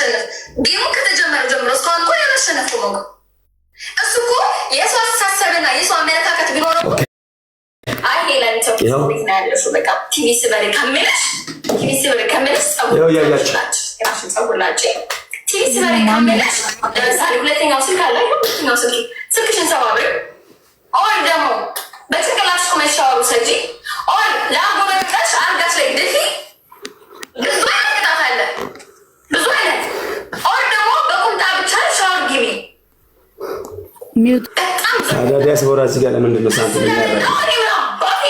ለማሸነፍ ጌሙ ከተጀመረ ጀምሮ እስካሁን እኮ ያላሸነፍኩ ነው። እሱ እኮ የሰው አስተሳሰብና የሰው አመለካከት ቢኖረው አይ ሄለን ተው እንዴት ነው ያለሽው? በቃ ቲቪ ስበሪ ከመለሽ ጸጉላጭ ቲቪ ስበሪ ከመለሽ ለምሳሌ ሁለተኛው ስልክ አለ። ሁለተኛው ስልክሽን ሰባብሪ ኦር ደግሞ በጭንቅላትሽ ቆመሽ ሻወር ውሰጂ ኦር ለአጎበጥሽ አልጋሽ ላይ ድፊ። ብዙ አይነት ቅጣት አለ፣ ብዙ አይነት ኦር ደግሞ በቁምጣ ብቻ ሻወር ግቢ። ዲያስፖራ እዚህ ጋር ለምንድን ነው ሳንት የሚያደርገው?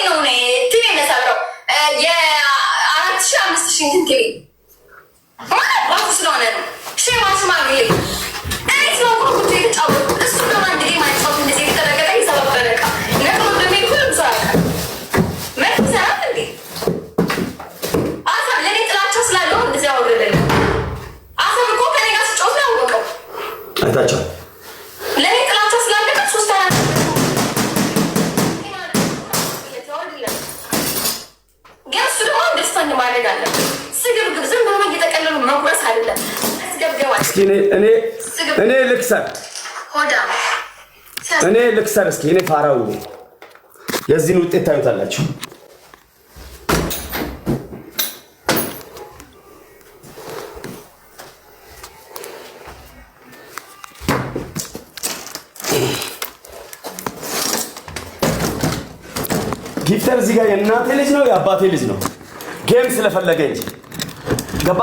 ነው ቲቪ መሰብረው የ4500 ቲቪ ማለት ስለሆነ ነው። ሽማግሌ እኔት ነው ቁጭ የተጫወቱ እሱ ደግሞ አንድ ጌም አይጫወት እንደዚህ የተጠረገጠ የሰባበረ ዕቃ ነቅሎ እንደሚል ሁሉም ሰው ያውቃል። መት ይሰራል እንዴ አሰብ ለእኔ ጥላቸው ስላለው እንደዚህ አወረደልኝ። አሰብ እኮ ከኔ ጋር ስጫወት ነው ያወቀው። አይታቸዋል። ለእኔ ጥላቸው ስላለቀ 3 ግን እሱ ደግሞ ደስተኛ ማድረግ አለበት። ስግብግብ ዝም ብሎ እየተቀለሉ መጉረስ አይደለም። እስኪ እኔ ልክሰር እስኪ እኔ ፋራው የዚህን ውጤት ታዩታላችሁ። ጊፍተር እዚህ ጋር የእናቴ ልጅ ነው የአባቴ ልጅ ነው። ጌም ስለፈለገ እንጂ ገባ።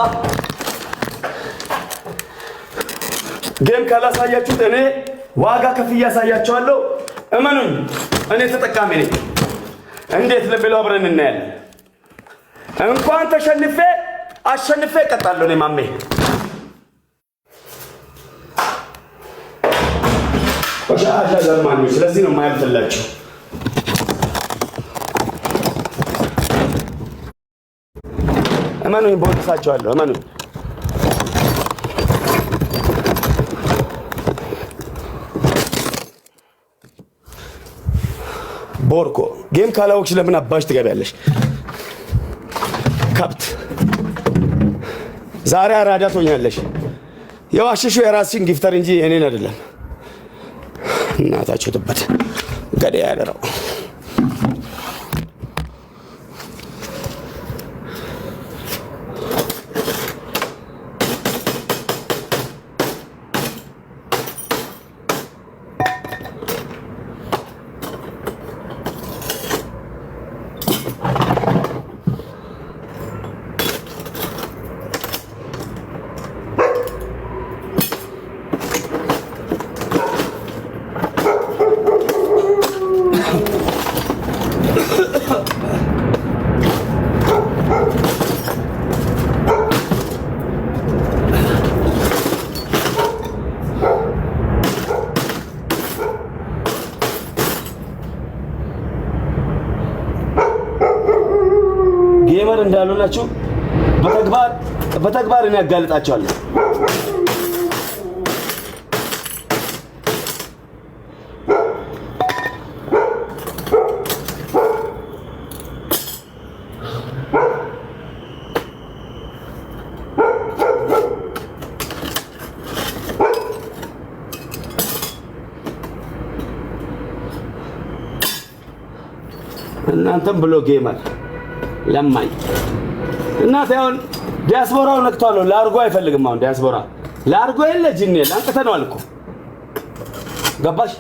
ጌም ካላሳያችሁት እኔ ዋጋ ከፍዬ ያሳያችኋለሁ። እመኑኝ እኔ ተጠቃሚ ነኝ። እንዴት ለብለው አብረን እናያለን። እንኳን አሸንፌ እቀጣለሁ። እኔ ማሜ ቆሻሻ ዘርማኞች፣ ስለዚህ ነው የማያልፍላችሁ። እመኑኝ ቦንሳቸዋለሁ። እመኑኝ ቦርኮ ጌም ካላወቅሽ ለምን አባሽ ትገቢያለሽ? ከብት ዛሬ አራዳ ትሆኛለሽ። የዋሽሹ የራስሽን ጊፍተር እንጂ እኔን አይደለም። እናታችሁ ትበት ገዳይ ያደረው ጌመር እንዳልሆናችሁ በተግባር እኔ ያጋልጣቸዋለሁ። እናንተም ብሎ ጌመር ለማኝ እናት ያውን ዲያስፖራው ነክቷል። ላርጎ አይፈልግም። አሁን ዲያስፖራ ላርጎ የለ ጅኔ አንቀተነዋል እኮ ገባሽ?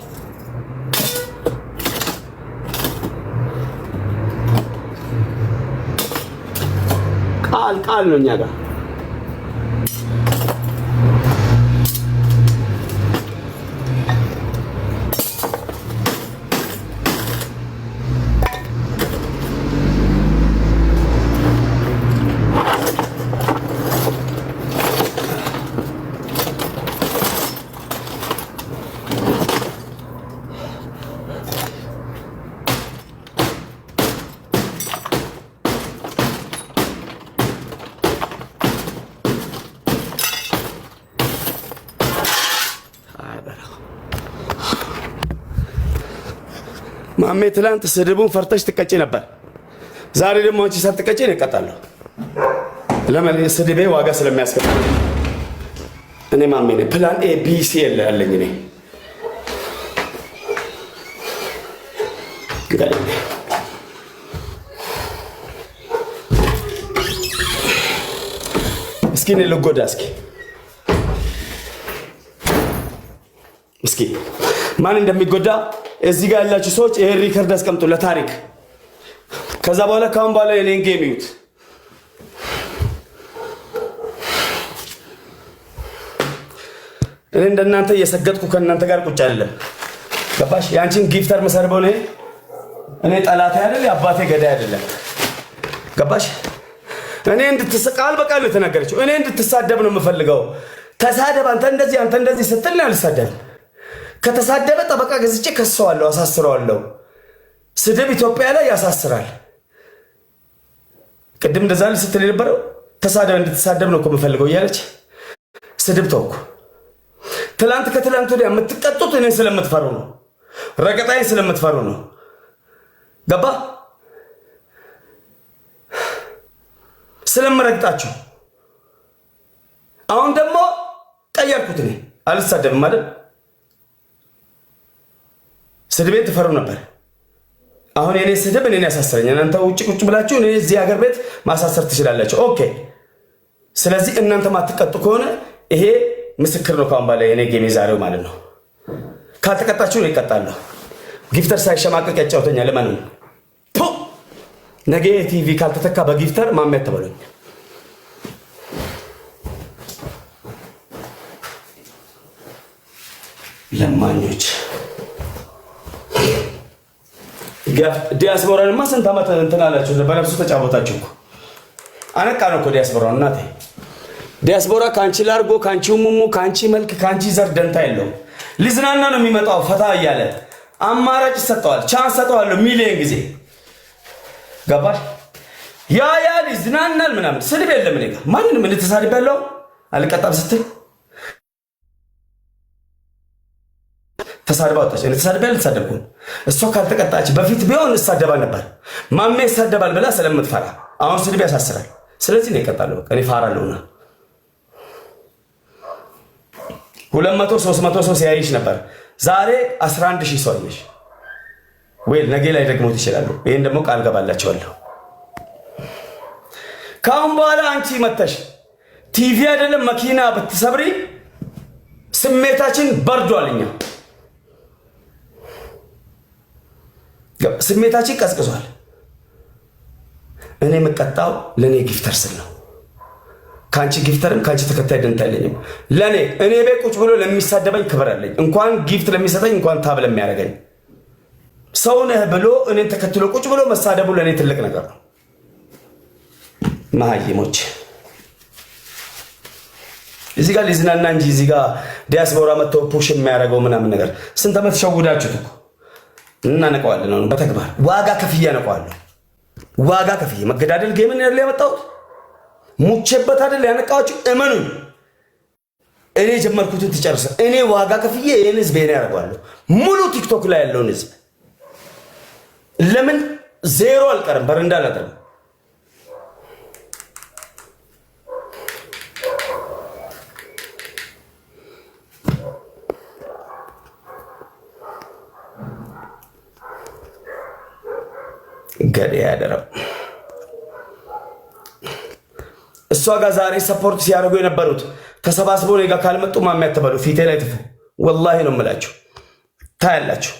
ቃል ነው እኛ ጋር ማሜ ትላንት ስድቡን ፈርተሽ ትቀጪ ነበር። ዛሬ ደግሞ አንቺ ሳትቀጪ እኔ እቀጣለሁ። ለምን? ስድቤ ዋጋ ስለሚያስከፍል እኔ ማሜ ነኝ። ፕላን ኤ ቢ ሲ ያለኝ እኔ እስኪ እኔ ልጎዳ እስኪ ማን እንደሚጎዳ እዚህ ጋር ያላችሁ ሰዎች ይሄ ሪከርድ አስቀምጡ ለታሪክ። ከዛ በኋላ ካሁን በኋላ የኔን ጌም ይዩት። እኔ እንደናንተ እየሰገጥኩ ከእናንተ ጋር ቁጭ አይደለም። ገባሽ? ያንቺን ጊፍተር መሰርበው ነው። እኔ ጠላቴ አይደል የአባቴ ገዳይ አይደለም። ገባሽ? እኔ እንድትስቃል በቃል የተናገረችው እኔ እንድትሳደብ ነው የምፈልገው። ተሳደብ አንተ እንደዚህ ስትል ነው አልሳደብም። ከተሳደበ ጠበቃ ገዝቼ ከሰዋለሁ፣ አሳስረዋለሁ። ስድብ ኢትዮጵያ ላይ ያሳስራል። ቅድም እንደዛ ስትል የነበረው ተሳደብ እንድትሳደብ ነው እኮ የምፈልገው እያለች ስድብ ተውኩ። ትላንት ከትላንት ወዲያ የምትቀጡት እኔ ስለምትፈሩ ነው፣ ረገጣዬን ስለምትፈሩ ነው። ገባ? ስለምረግጣችሁ። አሁን ደግሞ ቀየርኩት። እኔ አልሳደብም አይደል? ስድቤን ትፈሩ ነበር። አሁን የኔ ስድብ እኔን ያሳስረኛል። እናንተ ውጭ ቁጭ ብላችሁ እኔ እዚህ ሀገር ቤት ማሳሰር ትችላላችሁ። ኦኬ። ስለዚህ እናንተ ማትቀጡ ከሆነ ይሄ ምስክር ነው። ካሁን በኋላ የኔ ጌም ዛሬው ማለት ነው። ካልተቀጣችሁ ነው ይቀጣለሁ። ጊፍተር ሳይሸማቀቅ ያጫውተኛል። ለማን ነገ ቲቪ ካልተተካ በጊፍተር ማሚያት ተበሉኝ። ለማኞች ዲያስፖራንማ ስንት ዓመት እንትን አላችሁ፣ በነፍሱ ተጫወታችሁ እኮ። አነቃ ነው እኮ ዲያስፖራን። እናቴ ዲያስፖራ ከአንቺ ላርጎ፣ ከአንቺ ሙሙ፣ ከአንቺ መልክ፣ ከአንቺ ዘር ደንታ የለውም። ሊዝናና ነው የሚመጣው። ፈታ እያለ አማራጭ ይሰጠዋል፣ ቻንስ ሰጠዋለሁ ሚሊዮን ጊዜ። ገባሽ? ያ ሊዝናናል ምናምን። ስድብ የለም እኔ ጋር ማንንም እንድትሳድብ ያለው አልቀጣም ስትል ተሳድባ ወጣች። እኔ ተሳድባ አልተሳደብኩም። እሷ ካልተቀጣች በፊት ቢሆን እሳደባ ነበር። ማሜ ይሳደባል ብላ ስለምትፈራ አሁን ስድብ ያሳስራል። ስለዚህ ነው ይቀጣሉ። በቃ እኔ ፋራለሁና 200 300 ሰው ሲያይሽ ነበር። ዛሬ 11000 ሰው አየሽ ወይ? ነገ ላይ ደግሞት ይችላሉ። ይሄን ደግሞ ቃል ገባላችኋለሁ። ካሁን በኋላ አንቺ መተሽ ቲቪ አይደለም መኪና ብትሰብሪ ስሜታችን በርዷልኛ። ስሜታችን ቀዝቅዟል። እኔ የምቀጣው ለኔ ጊፍተር ስል ነው። ካንቺ ጊፍተርም ካንቺ ተከታይ ደንታ የለኝም። ለኔ እኔ ቤት ቁጭ ብሎ ለሚሳደበኝ ክብር አለኝ። እንኳን ጊፍት ለሚሰጠኝ እንኳን ታብ ለሚያደርገኝ ሰው ነህ ብሎ እኔን ተከትሎ ቁጭ ብሎ መሳደቡ ለኔ ትልቅ ነገር ነው። መሀይሞች እዚህ ጋር ሊዝናና እንጂ እዚህ ጋር ዲያስፖራ መጥተው ፑሽ የሚያደርገው ምናምን ነገር ስንት ዓመት ሸውዳችሁት እኮ እናነቀዋለን። አሁን በተግባር ዋጋ ከፍዬ አነቀዋለሁ። ዋጋ ከፍዬ መገዳደል ጌምን ያለ ያመጣሁት ሙቼበት አይደል ያነቃችሁ። እመኑኝ እኔ ጀመርኩትን ትጨርሰ እኔ ዋጋ ከፍዬ ይሄን ህዝብ እኔ ያደርጋለሁ። ሙሉ ቲክቶክ ላይ ያለውን ህዝብ ለምን ዜሮ አልቀርም በረንዳ አላደርም። ገዴ ያደረው እሷ ጋር ዛሬ ሰፖርት ሲያደርጉ የነበሩት ተሰባስበው እኔ ጋር ካልመጡ ማሚያ ተበሉ። ፊቴ ላይ ትፉ። ወላሂ ነው የምላችሁ። ታያላችሁ።